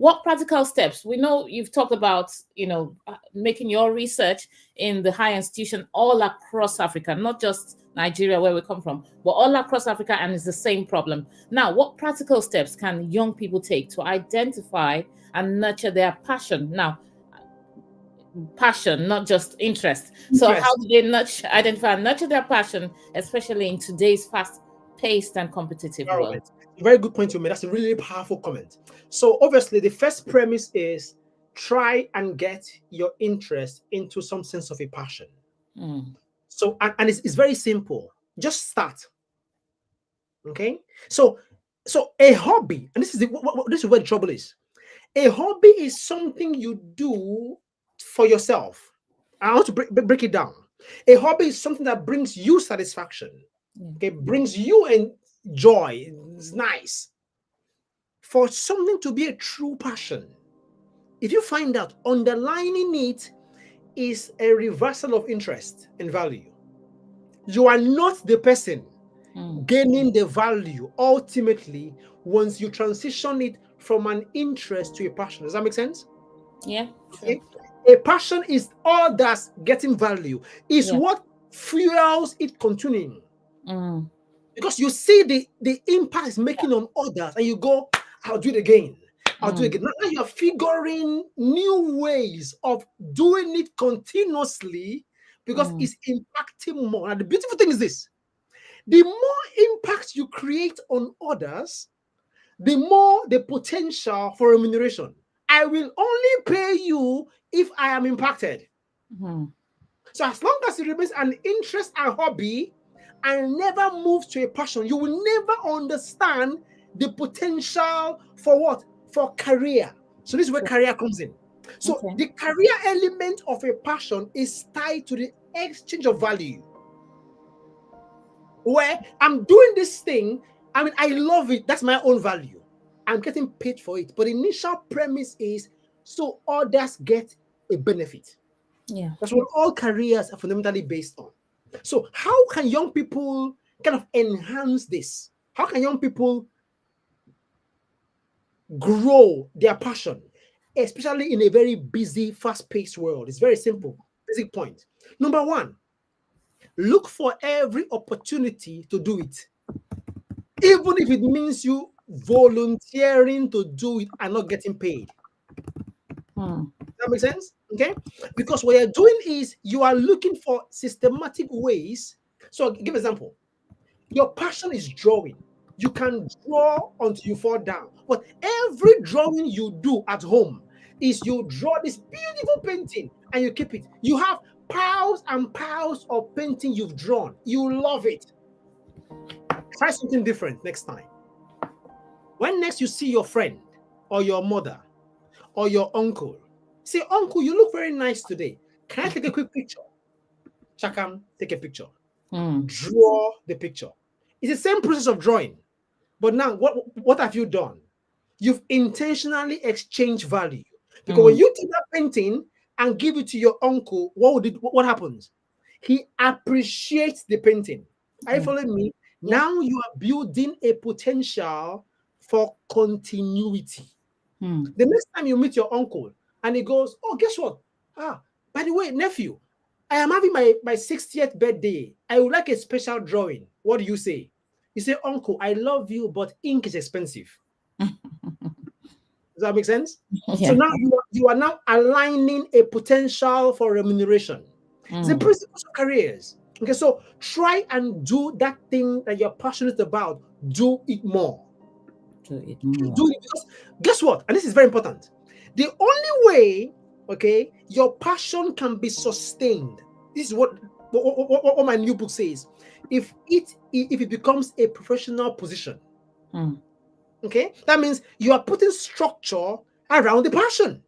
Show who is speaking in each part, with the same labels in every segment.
Speaker 1: what practical steps? We know you've talked about, making your research in the higher institution all across Africa, not just Nigeria where we come from, but all across Africa, and it's the same problem. Now, what practical steps can young people take to identify and nurture their passion? Now, passion, not just interest. So how do they identify and nurture their passion, especially in today's fast-paced and competitive world?
Speaker 2: Very good point you made. That's a really powerful comment. So obviously, the first premise is try and get your interest into some sense of a passion. So, and it's very simple. Just start. Okay. So a hobby, and this is where the trouble is. A hobby is something you do for yourself. I want to break it down. A hobby is something that brings you satisfaction. Okay, brings you and joy. It's nice. For something to be a true passion, if you find out underlying it is a reversal of interest and value, you are not the person gaining the value ultimately once you transition it from an interest to a passion. Does that make sense?
Speaker 1: Yeah.
Speaker 2: Okay. A passion is all that's getting value, is what fuels it continuing. Because you see the impact it's making on others, and you go, I'll do it again. I'll do it again. Now you're figuring new ways of doing it continuously because it's impacting more. And the beautiful thing is this: the more impact you create on others, the more the potential for remuneration. I will only pay you if I am impacted. So as long as it remains an interest and hobby and never moves to a passion, you will never understand the potential for what? For career. So this is where career comes in. So the career element of a passion is tied to the exchange of value. Where I'm doing this thing, I mean, I love it. That's my own value. I'm getting paid for it. But the initial premise is so others get a benefit.
Speaker 1: Yeah.
Speaker 2: That's what all careers are fundamentally based on. So how can young people kind of enhance this? How can young people grow their passion, especially in a very busy, fast-paced world? It's very simple. Basic point. Number one, look for every opportunity to do it. Even if it means you volunteering to do it and not getting paid. That makes sense? Okay? Because what you're doing is you are looking for systematic ways. So I'll give an example. Your passion is drawing. You can draw until you fall down. But every drawing you do at home is you draw this beautiful painting and you keep it. You have piles and piles of painting you've drawn. You love it. Try something different next time. When next you see your friend or your mother or your uncle, say, Uncle, you look very nice today. Can I take a quick picture? Chakam, take a picture. Draw the picture. It's the same process of drawing. But now, what have you done? You've intentionally exchanged value. Because when you take that painting and give it to your uncle, what happens? He appreciates the painting. Are you following me? Yeah. Now you are building a potential for continuity. The next time you meet your uncle and he goes, oh, guess what? By the way, nephew, I am having my 60th birthday. I would like a special drawing. What do you say? You say, Uncle, I love you, but ink is expensive. Does that make sense? Yeah. So now you are now aligning a potential for remuneration. It's the principles of careers. Okay, so try and do that thing that you're passionate about. Do it more. Do it because guess what? And this is very important. The only way, okay, your passion can be sustained. This is what my new book says. If it becomes a professional position, okay, that means you are putting structure around the passion.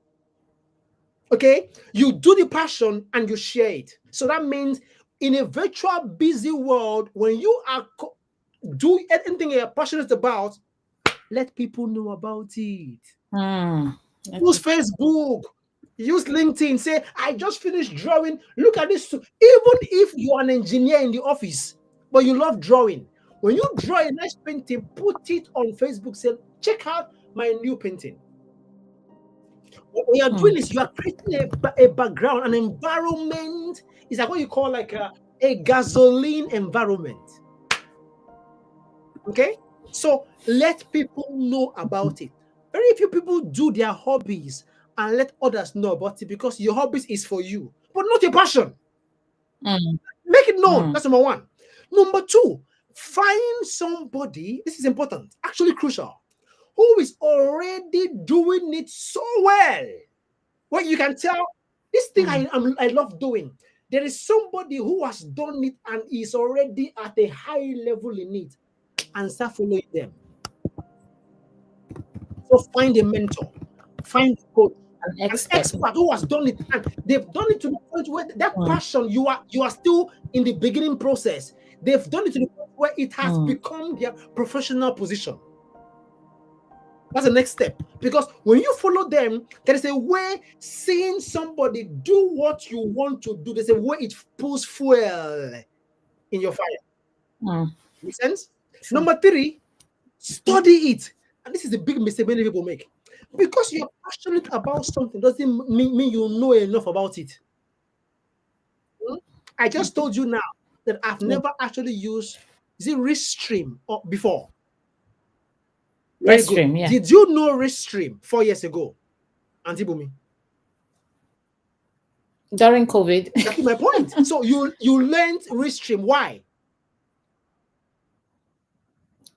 Speaker 2: Okay, you do the passion and you share it. So that means in a virtual busy world, when you are do anything you're passionate about, let people know about it. Use Facebook, use LinkedIn. Say, I just finished drawing. Look at this. Even if you're an engineer in the office, but you love drawing, when you draw a nice painting, put it on Facebook. Say, check out my new painting. What you're doing is you are creating a background, an environment. It's like what you call like a gasoline environment. Okay, so let people know about it. Very few people do their hobbies and let others know about it because your hobbies is for you, but not your passion. Make it known. That's number one. Number two, find somebody. This is important, actually crucial, who is already doing it so well. Well, you can tell this thing I love doing. There is somebody who has done it and is already at a high level in it, and start following them. So find a mentor, find a coach, an expert who has done it, and they've done it to the point where that passion you are still in the beginning process. They've done it to the point where it has become their professional position. That's the next step, because when you follow them, there is a way seeing somebody do what you want to do. There's a way it pulls fuel in your fire. Make sense? Sure. Number three, study it. And this is a big mistake many people make. Because you're passionate about something doesn't mean you know enough about it. I just told you now that I've never actually used Restream before.
Speaker 1: Restream, yeah.
Speaker 2: Did you know Restream 4 years ago, Auntie Bumi?
Speaker 1: During COVID.
Speaker 2: That's my point. So you learned Restream. Why?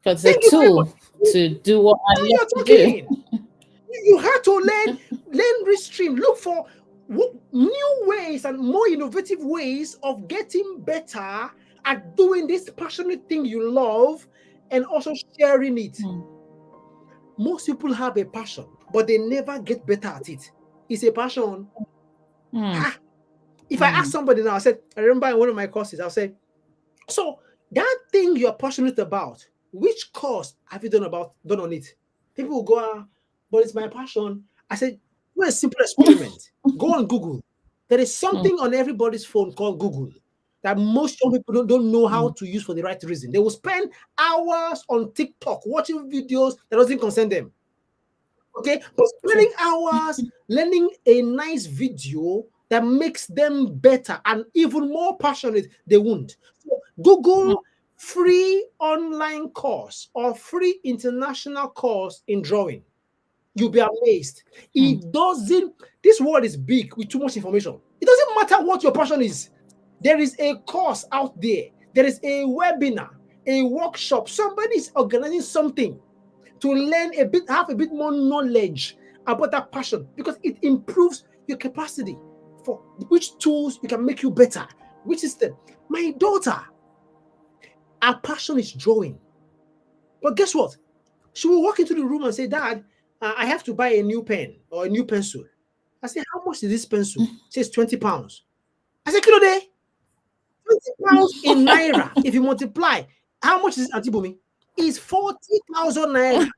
Speaker 1: Because it's a tool to do what I love to do.
Speaker 2: You had to learn Restream. Look for new ways and more innovative ways of getting better at doing this passionate thing you love and also sharing it. Most people have a passion, but they never get better at it. It's a passion. If I ask somebody now, I remember in one of my courses, I'll say, so that thing you're passionate about, which course have you done on it? People will go, but it's my passion. I said, do a simple experiment. Go on Google. There is something on everybody's phone called Google that most young people don't know how to use for the right reason. They will spend hours on TikTok watching videos that doesn't concern them. Okay, but spending hours learning a nice video that makes them better and even more passionate, they won't. So Google free online course or free international course in drawing. You'll be amazed. It doesn't, this world is big with too much information. It doesn't matter what your passion is. There is a course out there. There is a webinar, a workshop. Somebody is organizing something to learn have a bit more knowledge about that passion, because it improves your capacity for which tools you can make you better, which is my daughter. Our passion is drawing. But guess what? She will walk into the room and say, Dad, I have to buy a new pen or a new pencil. I say, how much is this pencil? She says, 20 pounds. I said, kilo day. 20 pounds in Naira. If you multiply, how much is it, Auntie Bumi? It's 40,000 Naira.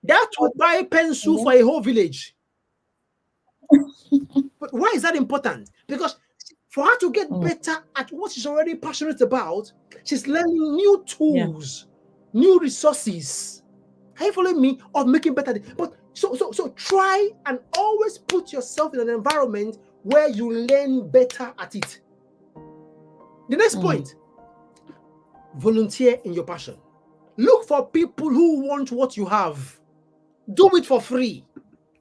Speaker 2: That would buy a pencil for a whole village. But why is that important? Because for her to get better at what she's already passionate about, she's learning new tools, new resources. Are you following me? Of making better. But so try and always put yourself in an environment where you learn better at it. The next point, volunteer in your passion. Look for people who want what you have. Do it for free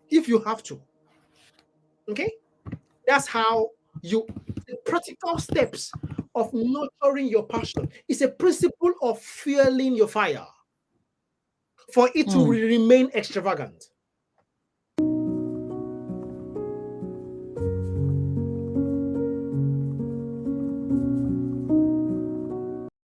Speaker 2: if you have to. Okay? That's how the practical steps of nurturing your passion. It's a principle of fueling your fire for it to remain extravagant.